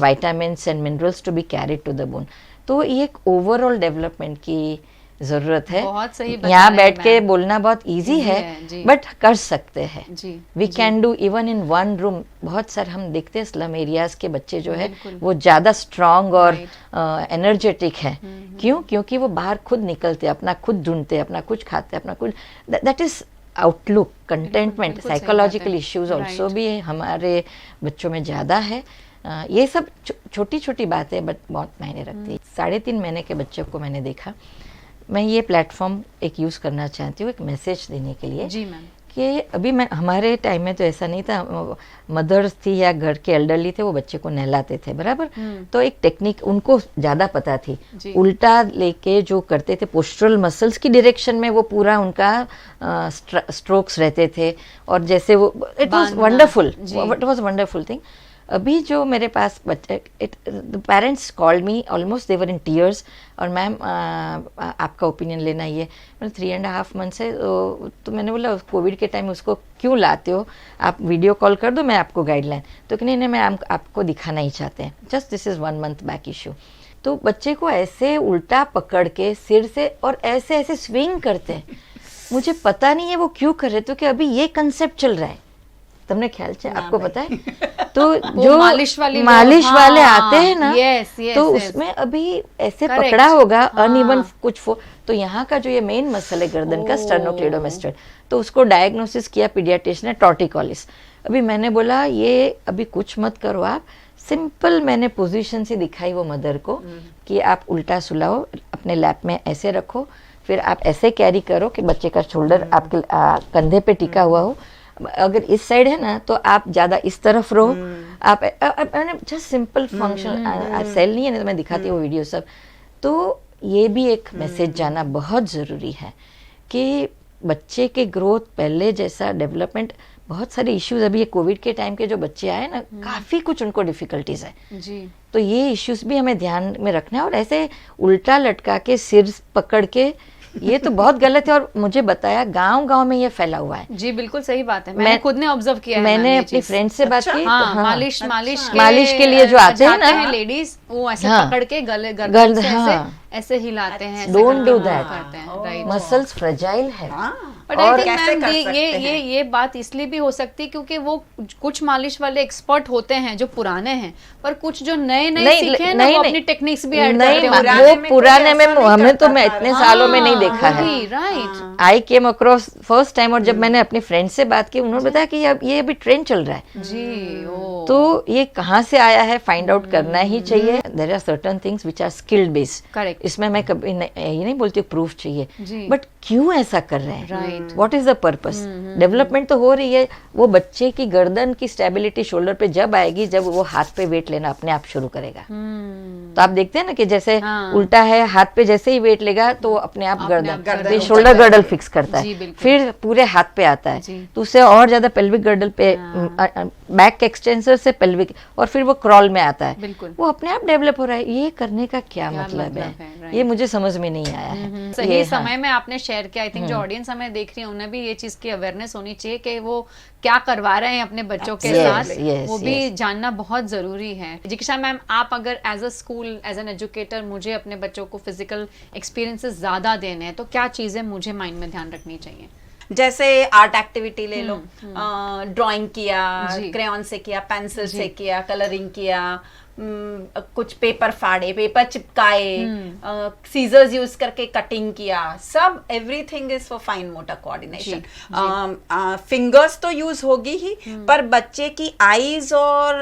vitamins and minerals to be carried to the bone। तो ये एक ओवरऑल डेवलपमेंट की जरूरत है। बहुत सही, यहाँ बैठ के बोलना बहुत इजी है, बट कर सकते हैं। We can do even in one room. बहुत सारे हम देखते हैं स्लम एरियाज के बच्चे जो है वो ज्यादा स्ट्रांग और एनर्जेटिक है। क्यों? क्योंकि वो बाहर खुद निकलते, अपना खुद ढूंढते, अपना कुछ खाते, अपना कुछ, that is outlook, contentment, psychological issues also भी हमारे बच्चों में ज्यादा है। ये सब छोटी छोटी बातें बट बहुत मायने रखती है। 3.5 महीने के बच्चे को मैंने देखा। मैं ये प्लेटफॉर्म एक यूज़ करना चाहती हूँ एक मैसेज देने के लिए। जी मैम। कि अभी हमारे टाइम में तो ऐसा नहीं था, मदर्स थी या घर के एल्डरली थे, वो बच्चे को नहलाते थे, बराबर। तो एक टेक्निक उनको ज़्यादा पता थी, उल्टा लेके जो करते थे, पोस्चरल मसल्स की डायरेक्शन में वो पूरा उनका स्ट्रोक्स रहते थे, और जैसे वो it was wonderful, it was wonderful thing. अभी जो मेरे पास बच्चे, the parents called me, almost they were in tears, और मैम आपका ओपिनियन लेना ये, मैंने 3.5 मंथ से, तो मैंने बोला कोविड के टाइम उसको क्यों लाते हो, आप वीडियो कॉल कर दो, मैं आपको गाइडलाइन। तो कि नहीं मैं आपको दिखाना ही चाहते हैं, just this is 1 month back issue. तो बच्चे को ऐसे उल्टा पकड़ के सिर से और ऐसे ऐसे स्विंग करते हैं, मुझे पता नहीं है वो क्यों कर रहे, तो कि अभी ये कंसेप्ट चल रहा है तुमने ख्याल से आपको पता है तो वो जो मालिश वाले आते हैं ना, तो उसमें अभी ऐसे पकड़ा होगा अनइवन कुछ तो यहाँ का जो ये मेन मसल है गर्दन का स्टर्नोक्लेडोमेस्टेट, तो उसको डायग्नोसिस किया पीडियाट्रिशियन ने टॉर्टिकोलिस। अभी मैंने बोला ये अभी कुछ मत करो आप, सिंपल मैंने पोजीशन से दिखाई वो मदर को कि आप उल्टा सुलाओ, अपने लैप में ऐसे रखो, फिर आप ऐसे कैरी करो कि बच्चे का शोल्डर आपके कंधे पे टिका हुआ हो, अगर इस साइड है ना तो आप ज्यादा इस तरफ रहो, आप जस्ट सिंपल फंक्शन, सेल नहीं है ना तो मैं दिखाती हूँ वीडियो सब। तो ये भी एक मैसेज जाना बहुत जरूरी है कि बच्चे के ग्रोथ पहले जैसा डेवलपमेंट, बहुत सारे इश्यूज अभी ये कोविड के टाइम के जो बच्चे आए ना, काफी कुछ उनको डिफिकल्टीज है जी। तो ये इश्यूज भी हमें ध्यान में रखना है। और ऐसे उल्टा लटका के सिर पकड़ के ये तो बहुत गलत है, और मुझे बताया गांव-गांव में ये फैला हुआ है। जी बिल्कुल सही बात है, मैंने खुद ने ऑब्जर्व किया है। मैंने अपनी फ्रेंड से बात की, हाँ, हाँ, मालिश के लिए जो आते हैं ना लेडीज, वो ऐसे हाँ, पकड़ के गर्दन से ऐसे हिलाते हैं, डोंट डू दैट, करते हैं, राइट। मसल्स फ्रेजाइल है। बट आई थिंक मैम ये बात इसलिए भी हो सकती है क्योंकि वो कुछ मालिश वाले एक्सपर्ट होते हैं जो पुराने हैं, पर कुछ जो नए सीखे हैं ना, वो अपनी टेक्निक्स भी ऐड करते हैं। वो पुराने में हमें तो मैं इतने सालों में नहीं देखा है, राइट। आई केम अक्रॉस फर्स्ट टाइम, और जब मैंने अपनी फ्रेंड से बात की उन्होंने बताया कि अब ये अभी ट्रेंड चल रहा है जी। तो ये कहाँ से आया है फाइंड आउट करना ही चाहिए। There are certain things which are skilled based, correct. इसमें मैं कभी ये नहीं बोलती प्रूफ चाहिए, बट क्यों ऐसा कर रहे हैं, right, what is the purpose. Development तो हो रही है, वो बच्चे की गर्दन की स्टेबिलिटी शोल्डर पे जब आएगी जब वो हाथ पे वेट लेना अपने आप शुरू करेगा। तो आप देखते हैं ना कि जैसे उल्टा है, हाथ पे जैसे ही वेट लेगा तो अपने आप गर्दन शोल्डर गर्डल फिक्स करता है, फिर पूरे हाथ पे आता है, तो उससे और ज्यादा पेल्विक गर्डल पे बैक एक्सटेंसर से पेल्विक, और फिर वो क्रॉल में आता है, वो अपने आप डेवलप हो रहा है। ये करने का क्या मतलब है, ये मुझे समझ में नहीं आया है। सही समय में आपने शेयर किया। आई थिंक जो ऑडियंस हमें देख रही है उन्हें भी ये चीज की अवेयरनेस होनी चाहिए कि वो क्या करवा रहे हैं अपने बच्चों के साथ, वो भी जानना बहुत जरूरी है। जिकिशा मैम, आप अगर as a school, as an educator, मुझे अपने बच्चों को फिजिकल एक्सपीरियंसेस ज्यादा देने हैं तो क्या चीजें मुझे माइंड में ध्यान रखनी चाहिए? जैसे आर्ट एक्टिविटी ले लो, ड्राइंग किया, क्रेयॉन से किया, पेंसिल से किया, कलरिंग किया, कुछ पेपर फाड़े, पेपर चिपकाए, सीजर्स यूज करके कटिंग किया, सब everything is for fine motor coordination. Fingers तो यूज होगी ही, पर बच्चे की आईज और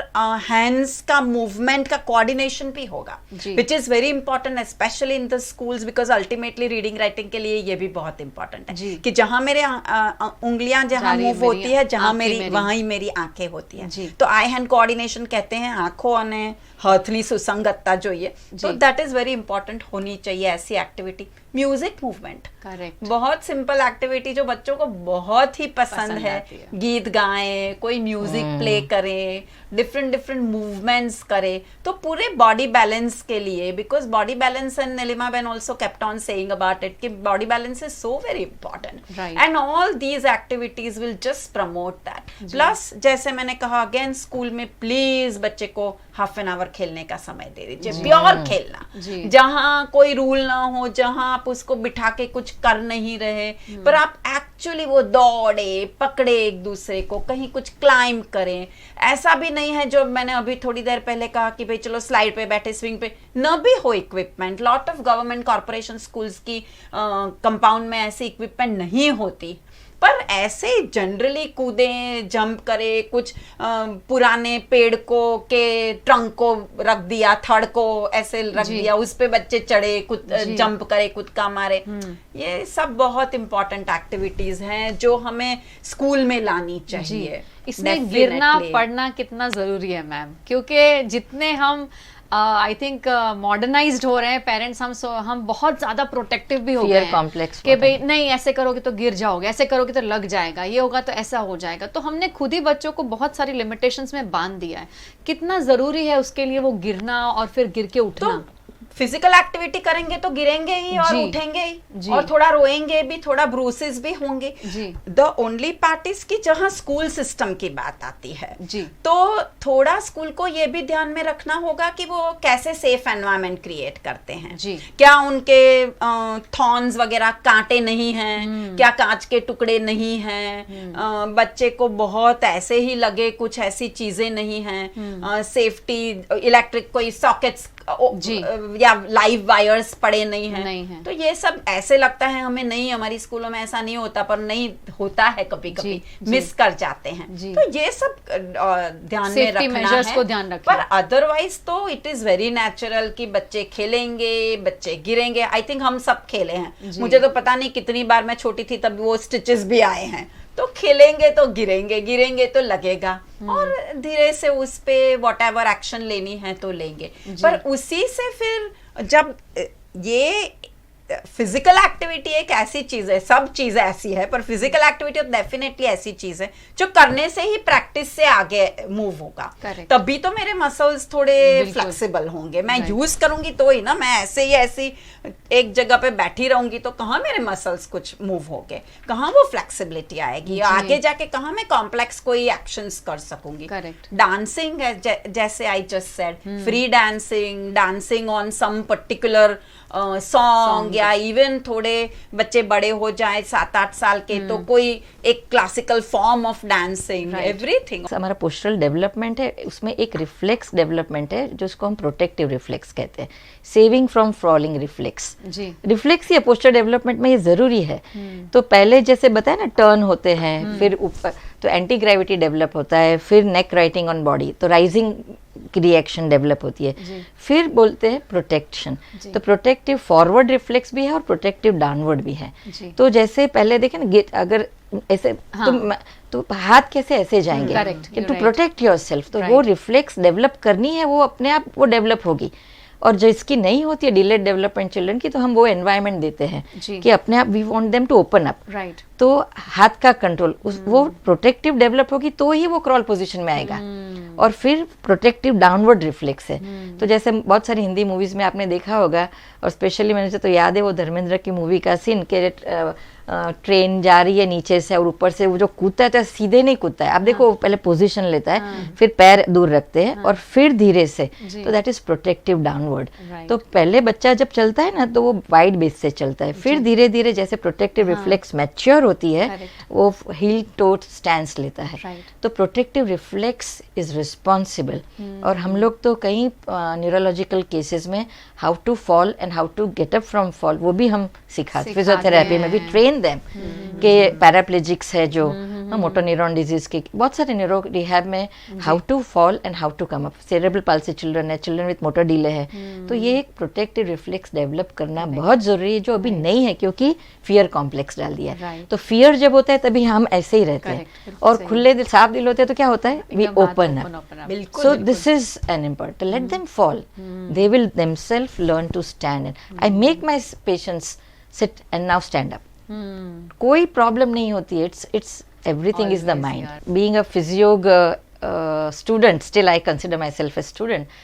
हैंड्स का मूवमेंट का कोऑर्डिनेशन भी होगा, which is very important specially in the schools, because ultimately reading writing के लिए ये भी बहुत इंपॉर्टेंट है कि जहां मेरे उंगलियां जहां मूव होती है, जहां मेरी वहां ही मेरी आंखें होती है। तो आई हैंड कोऑर्डिनेशन कहते हैं आंखों ने हथनी सुसंगतता जो ये, तो दैट इज वेरी इंपॉर्टेंट होनी चाहिए ऐसी एक्टिविटी। म्यूजिक मूवमेंट, करेक्ट, बहुत सिंपल एक्टिविटी जो बच्चों को बहुत ही पसंद है। गीत गाएं, कोई म्यूजिक प्ले करे, डिफरेंट मूवमेंट्स करे, तो पूरे बॉडी बैलेंस के लिए, because body balance, and Neelima ben also kept on saying about it कि body balance is so very important, and all these activities will just promote that. Plus जैसे मैंने कहा अगेन, स्कूल में प्लीज बच्चे को हाफ एन आवर खेलने का समय दे दीजिए, प्योर खेलना, जहां कोई रूल ना हो, जहां आप उसको बिठा के कुछ कर नहीं रहे, पर आप एक्चुअली वो दौड़े, पकड़े एक दूसरे को, कहीं कुछ क्लाइंब करें। ऐसा भी नहीं है जो मैंने अभी थोड़ी देर पहले कहा कि भाई चलो स्लाइड पे बैठे, स्विंग पे, न भी हो equipment. Lot of government corporation schools की कंपाउंड में ऐसी इक्विपमेंट नहीं होती, पर ऐसे जनरली कूदे, जंप करे, कुछ पुराने पेड़ को के ट्रंक को रख दिया, थड़ को ऐसे रख दिया, उस पे बच्चे चढ़े, कुछ जंप करे, कूदका मारे, ये सब बहुत इंपॉर्टेंट एक्टिविटीज हैं जो हमें स्कूल में लानी चाहिए। इसमें गिरना पड़ना कितना जरूरी है मैम, क्योंकि जितने हम आई थिंक मॉडर्नाइज्ड हो रहे हैं पेरेंट्स, हम बहुत ज्यादा प्रोटेक्टिव भी हो गए हैं कि भाई नहीं ऐसे करोगे तो गिर जाओगे, ऐसे करोगे तो लग जाएगा, ये होगा तो ऐसा हो जाएगा, तो हमने खुद ही बच्चों को बहुत सारी लिमिटेशंस में बांध दिया है। कितना जरूरी है उसके लिए वो गिरना और फिर गिर के उठना? फिजिकल एक्टिविटी करेंगे तो गिरेंगे ही और उठेंगे ही, और थोड़ा रोएंगे भी, थोड़ा ब्रूसेस भी होंगे। द ओनली पार्ट इज कि जहां स्कूल सिस्टम की बात आती है तो थोड़ा स्कूल को ये भी ध्यान में रखना होगा कि वो कैसे सेफ एनवायरनमेंट क्रिएट करते हैं। क्या उनके थॉर्न्स वगैरह कांटे नहीं हैं, क्या कांच के टुकड़े नहीं हैं, बच्चे को बहुत ऐसे ही लगे कुछ ऐसी चीजें नहीं हैं, सेफ्टी इलेक्ट्रिक कोई सॉकेट्स या लाइव वायर्स पड़े नहीं हैं। तो ये सब ऐसे लगता है हमें, नहीं हमारी स्कूलों में ऐसा नहीं होता, पर नहीं होता है, कभी कभी मिस कर जाते हैं। तो ये सब ध्यान में रखना है को ध्यान रखें। पर अदरवाइज तो इट इज वेरी नेचुरल कि बच्चे खेलेंगे, बच्चे गिरेंगे। आई थिंक हम सब खेले हैं, मुझे तो पता नहीं कितनी बार, मैं छोटी थी तब वो स्टिचेस भी आए हैं। तो खेलेंगे तो गिरेंगे, गिरेंगे तो लगेगा, और धीरे से उस पे व्हाटएवर एक्शन लेनी है तो लेंगे। पर उसी से फिर जब ये फिजिकल एक्टिविटी एक ऐसी चीज है, सब चीजें ऐसी है, पर फिजिकल एक्टिविटी डेफिनेटली ऐसी चीज है जो करने से ही प्रैक्टिस से आगे मूव होगा। तभी तो मेरे मसल्स थोड़े फ्लेक्सिबल होंगे। मैं यूज करूंगी तो ही ना, मैं ऐसे ही ऐसी एक जगह पे बैठी रहूंगी तो कहाँ मेरे मसल्स कुछ मूव होंगे, कहाँ वो फ्लेक्सिबिलिटी आएगी, आगे जाके कहाँ मैं कॉम्प्लेक्स कोई एक्शंस कर सकूंगी। डांसिंग जैसे I just said, free dancing, dancing on some particular song, या इवन थोड़े बच्चे बड़े हो जाए 7-8 साल के तो कोई एक classical form of dancing, everything. हमारा पोस्चरल डेवलपमेंट है, उसमें एक रिफ्लेक्स डेवलपमेंट है जिसको हम प्रोटेक्टिव रिफ्लेक्स कहते हैं, saving from falling reflex. Reflex या पोस्चर डेवलपमेंट में ये जरूरी है। तो पहले जैसे बताया ना, टर्न होते हैं, फिर ऊपर तो एंटी ग्रेविटी डेवलप होता है, फिर नेक राइटिंग ऑन बॉडी, तो राइजिंग की रिएक्शन डेवलप होती है, फिर बोलते हैं प्रोटेक्शन। तो प्रोटेक्टिव फॉरवर्ड रिफ्लेक्स भी है और प्रोटेक्टिव डाउनवर्ड भी है। तो जैसे पहले देखे ना, अगर ऐसे तो हाथ कैसे ऐसे जाएंगे टू प्रोटेक्ट योरसेल्फ, तो वो रिफ्लेक्स डेवलप करनी है, वो अपने आप वो डेवलप होगी। और जो इसकी नहीं होती है डिलेड डेवलपमेंट चिल्ड्रन की, तो हम वो एनवायरनमेंट देते हैं कि अपने आप we want them to open up. तो हाथ का कंट्रोल, वो प्रोटेक्टिव डेवलप होगी तो ही वो क्रॉल पोजीशन में आएगा। और फिर प्रोटेक्टिव डाउनवर्ड रिफ्लेक्स है। तो जैसे बहुत सारी हिंदी मूवीज में आपने देखा होगा, और स्पेशली मुझे तो याद है वो धर्मेंद्र की मूवी का सीन के ट्रेन जा रही है नीचे से और ऊपर से वो जो कूदता है तो सीधे नहीं कूदता है, आप देखो वो पहले पोजीशन लेता है, फिर पैर दूर रखते हैं और फिर धीरे से, तो दैट इज प्रोटेक्टिव डाउनवर्ड। तो पहले बच्चा जब चलता है ना तो वो वाइड बेस से चलता है, फिर धीरे धीरे जैसे प्रोटेक्टिव रिफ्लेक्स मैच्योर होती है वो हील टो स्टैंस लेता है। तो प्रोटेक्टिव रिफ्लेक्स इज रिस्पॉन्सिबल। और हम लोग तो कई न्यूरोलॉजिकल केसेस में how to fall and how to get up from fall वो भी हम सिखाते, फिजियोथेरेपी में भी ट्रेन देम के पैराप्लेजिक्स है जो मोटर न्यूरॉन डिजीज के, बहुत सारे न्यूरो रिहैब में how to fall and how to come up, cerebral palsy children है, चिल्ड्रन विद मोटर डिले है, तो ये एक प्रोटेक्टिव रिफ्लेक्स डेवलप करना बहुत जरूरी है जो अभी नहीं है क्योंकि फियर कॉम्प्लेक्स डाल दिया है। तो फियर जब होता है तभी हम ऐसे ही रहते हैं, और खुले दिल साफ दिल होते हैं तो क्या होता है, we open up. So this is an important, let them fall, they will themselves learn to stand. I make my patients sit and now stand up. कोई प्रॉब्लम नहीं होती, it's everything is the mind. Being a physiog student, still I consider myself a student.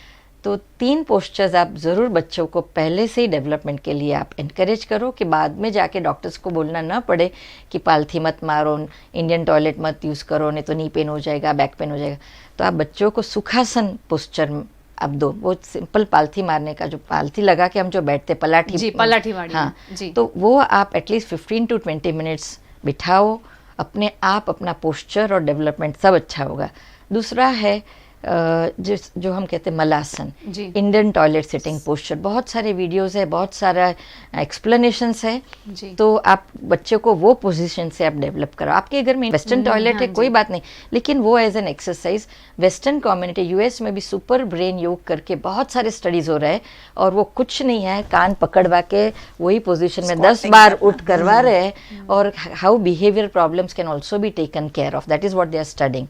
तो 3 postures आप ज़रूर बच्चों को पहले से ही डेवलपमेंट के लिए आप इनकरेज करो कि बाद में जाके डॉक्टर्स को बोलना ना पड़े कि पालथी मत मारो, इंडियन टॉयलेट मत यूज़ करो, नहीं तो नी पेन हो जाएगा, बैक पेन हो जाएगा। तो आप बच्चों को सुखासन पोस्चर आप दो, वो सिंपल पालथी मारने का, जो पालथी लगा के हम जो बैठते पलाठी वाली, हाँ जी, तो वो आप एटलीस्ट 15 to 20 मिनट्स बिठाओ, अपने आप अपना पोस्चर और डेवलपमेंट सब अच्छा होगा। दूसरा है जो हम कहते हैं malasana, Indian toilet sitting posture, बहुत सारे वीडियोस है, बहुत सारा एक्सप्लेनेशंस है, तो आप बच्चे को वो पोजीशन से आप डेवलप करो। आपके घर में वेस्टर्न टॉयलेट है कोई बात नहीं, लेकिन वो as an exercise western community, US में भी सुपर ब्रेन योग करके बहुत सारे स्टडीज हो रहा है, और वो कुछ नहीं है, कान पकड़वा के वही पोजीशन में 10 बार उठ करवा रहे हैं, और how behaviour problems can also be taken care of, that is what they are studying.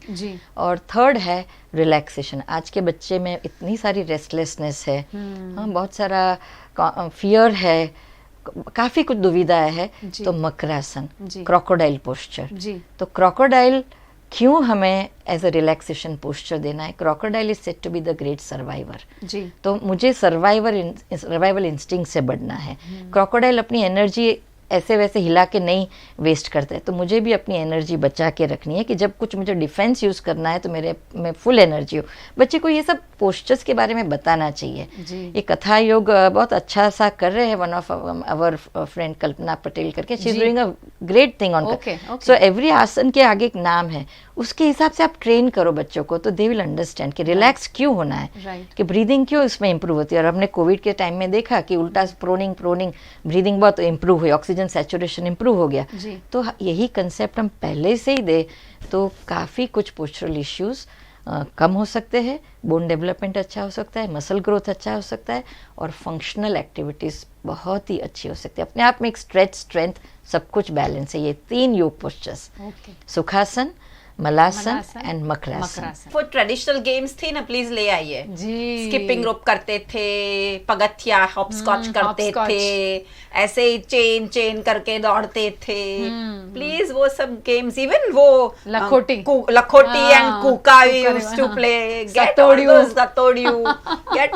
और थर्ड है रिलैक्सेशन। आज के बच्चे में इतनी सारी रेस्टलेसनेस है, बहुत सारा फियर है, काफी कुछ दुविधा है, तो मकरासन, क्रोकोडाइल पोस्चर। तो क्रोकोडाइल क्यों हमें एज अ रिलैक्सेशन पोस्चर देना है? Crocodile is said to be the great survivor जी। तो मुझे सर्वाइवल इंस्टिंक्ट से बढ़ना है। क्रोकोडाइल अपनी एनर्जी ऐसे वैसे हिला के नहीं वेस्ट करते, तो मुझे भी अपनी एनर्जी बचा के रखनी है कि जब कुछ मुझे डिफेंस यूज़ करना है तो मेरे में फुल एनर्जी हो। बच्चे को ये सब पोस्चर्स के बारे में बताना चाहिए। ये कथा योग बहुत अच्छा सा कर रहे हैं, वन ऑफ आवर फ्रेंड कल्पना पटेल करके, she is doing a great thing on. So every आसन के आगे एक नाम है, उसके हिसाब से आप ट्रेन करो बच्चों को, तो दे विल अंडरस्टैंड कि रिलैक्स क्यों होना है, कि ब्रीदिंग क्यों इसमें इंप्रूव होती है। और हमने कोविड के टाइम में देखा कि उल्टा प्रोनिंग ब्रीदिंग बहुत इंप्रूव हुई, ऑक्सीजन सैचुरेशन इंप्रूव हो गया। तो यही कंसेप्ट हम पहले से ही दे तो काफ़ी कुछ पोस्चरल इश्यूज कम हो सकते हैं, बोन डेवलपमेंट अच्छा हो सकता है, मसल ग्रोथ अच्छा हो सकता है, और फंक्शनल एक्टिविटीज़ बहुत ही अच्छी हो सकती है। अपने आप में एक स्ट्रेच स्ट्रेंथ सब कुछ बैलेंस है। ये 3 योग postures, Sukhasan, malasana and makarasana. वो ट्रेडिशनल गेम्स थी ना, प्लीज ले आइए जी। स्किपिंग रोप करते थे, पगथिया हॉपस्कॉच करते थे, ऐसे ही चेन करके दौड़ते थे। प्लीज वो सब गेम्स, इवन वो लखोटी एंड कुका we used to play, get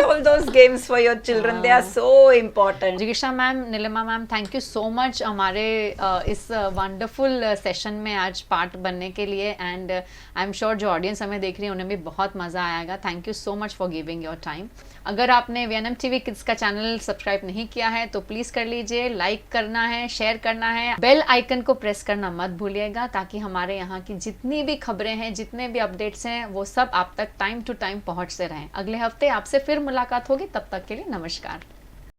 all those games for your children, they are so important. जिगीषा ma'am, Neelima ma'am, thank you so much हमारे इस वंडरफुल सेशन में आज पार्ट बनने के लिए। एंड आई एम श्योर जो ऑडियंस हमें देख रही है उन्हें भी बहुत मजा आएगा। Thank you so much for giving your time. अगर आपने वीएनएम टीवी किड्स का चैनल सब्सक्राइब नहीं किया है तो प्लीज कर लीजिए, लाइक करना है, शेयर करना है, बेल आइकन को प्रेस करना मत भूलिएगा, ताकि हमारे यहाँ की जितनी भी खबरें हैं, जितने भी अपडेट्स हैं, वो सब आप तक टाइम टू टाइम पहुंचते रहें। अगले हफ्ते आपसे फिर मुलाकात होगी, तब तक के लिए नमस्कार।